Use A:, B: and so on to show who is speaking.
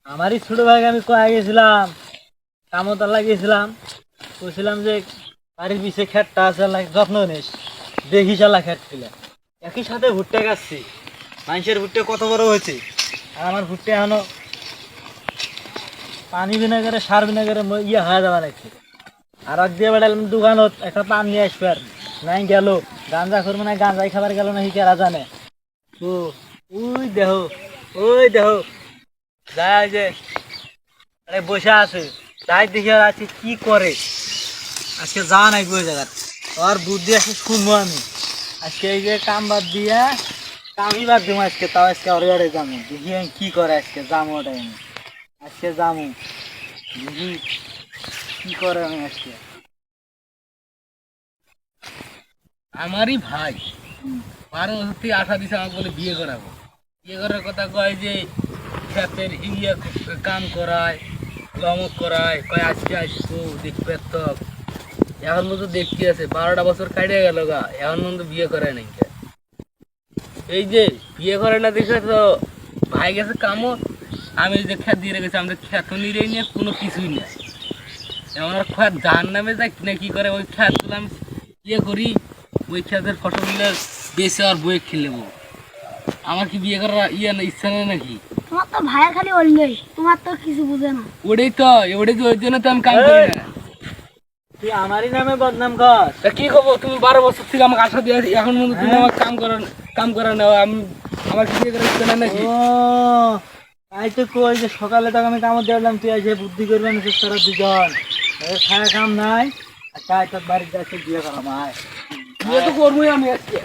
A: আমারই ছোট ভাইকে আমি কয়ে গেছিলাম, কামতলা গেছিলাম, বলছিলাম যে বাড়ির পিছিয়ে খেতটা আছে, যত্ন নিস, দেখি শালা খেত ছিল। একই সাথে ভুট্টা গাছছি, মানুষের ভুট্টা কত বড় হয়েছে, আর আমার ভুট্টা এখনো পানি বিনা করে সার বিনা করে ইয়ে হয়ে যাওয়া লাগছে। আর এক দিয়ে বেড়ালাম দোকানত একটা পান নিয়ে আসবে, আর নাই গেল গাঁজা করবো না, গাঁজাই খাবার গেল না, কেরা জানে। ও ওই দেহ, ওই দেহ যায় যে আরে বসে আছে, তাই দেখে আর আজকে কি করে। আজকে যাওয়া নাই ওই জায়গার, আর বুদ্ধি আজকে শুনবো আমি। আজকে এই যে কাম বাদ দিয়া, কামই বাদ দিব আজকে, তাও আজকে ওরে ওরে যাবো, দেখি আমি কি করে। আজকে যাবো ওটাই আমি, আজকে যাবো, দেখি কি করে আমি আজকে।
B: আমারই ভাই 12 বছর থেকে আশা দিছে আমাকে বলে বিয়ে করাবো। বিয়ে করার কথা কয় যে ক্ষেতের ইয়ে কাম করায়, লমক করায়, কয় আজকে আসবো দেখবে তো। এখন মতো দেখতে আছে 12টা বছর কাটিয়ে গেল গা, এখন মতো বিয়ে করায় নাই কে। এই যে বিয়ে করে না দেখে তো ভাই গেছে কামও, আমি যে খেত দিয়ে রেখেছি, আমাদের খেত নিয়ে নিয়ে কোনো কিছুই নেই। এমন আর খেত ধান নামে যায় না, কি করে ওই খেতগুলো আমি ইয়ে করি, ওই খেতের ফসলগুলো বেঁচে আর বয়ে খেলে নেবো। আমার কি বিয়ে করার ইয়ে না, ইচ্ছা নেই নাকি?
C: তোমার তো ভাইয়ের খালি অল্লই, তোমার তো কিছু বুঝে না।
B: ওটাই তো, ওই জন্য তো আমি কাম করি না।
A: তুই আমারই নামে বদনাম কর।
B: তা কি খবর, তুমি 12 বছর থেকে আমাকে আশা দিয়ে এখন মধ্যে তুমি আমার কাম করা নাও, আমি আমার কি বিয়ে করার ইচ্ছা নেই নাকি?
A: ও তাই তো কই যে সকালে তোকে আমি কামড় দিলাম, তুই এসে বুদ্ধি করবেন তারা দুজন, ছায়া কাম নাই, আর তাই তোর বাড়িতে যাচ্ছে বিয়ে করা মায়।
B: বিয়ে তো করবোই আমি আজকে।